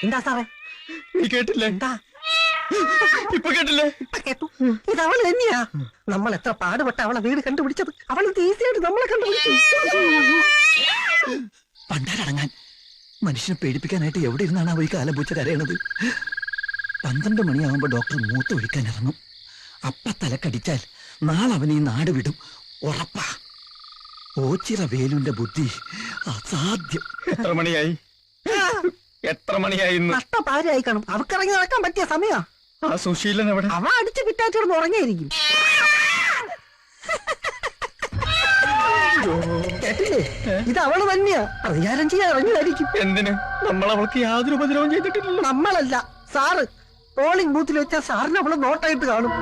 എന്താ സാറേ? നീ കേട്ടില്ലേ? എന്താ ഇപ്പൊ കേട്ടില്ലേ? ഇപ്പൊ കേട്ടു. ഇത് അവള് തന്നെയാ. നമ്മൾ എത്ര പാടുപെട്ട അവളെ വീട് കണ്ടുപിടിച്ചത്. അവള് ഈസിയായിട്ട് നമ്മളെ കണ്ടുപിടിച്ചു. പണ്ടാരടങ്ങാൻ മനുഷ്യനെ പേടിപ്പിക്കാനായിട്ട് എവിടെ ഇരുന്നാണ് അവ ഈ കാലം പൂച്ച കരയണത്? 12 മണിയാവുമ്പോ ഡോക്ടർ മൂത്ത് ഒഴിക്കാൻ ഇറങ്ങും. അപ്പ തലക്കടിച്ചാൽ നാളെ അവൻ ഈ നാട് വിടും, ഉറപ്പാ. ഓച്ചിറ വേലുന്റെ ബുദ്ധി അസാധ്യം. എത്ര മണിയായി? എത്ര മണിയായി? നഷ്ടപാരായി കാണും. അവക്കിറങ്ങി നടക്കാൻ പറ്റിയ സമയാ. ആ സുശീലൻ എവിടെ? അവ അടിച്ച് പിറ്റാച്ചിടന്ന് ഉറങ്ങിയായിരിക്കും. കേട്ടില്ലേ? ഇത് അവള് തന്നെയാ. പ്രതികാരം ചെയ്യാൻ ഇറങ്ങിയതായിരിക്കും. എന്തിന്? നമ്മൾ അവൾക്ക് യാതൊരു ഉപദ്രവം ചെയ്തിട്ടില്ലല്ലോ. നമ്മളല്ല, സാറ്. പോളിംഗ് ബൂത്തിൽ വെച്ചാൽ സാറിന് അവള് നോട്ടായിട്ട് കാണും.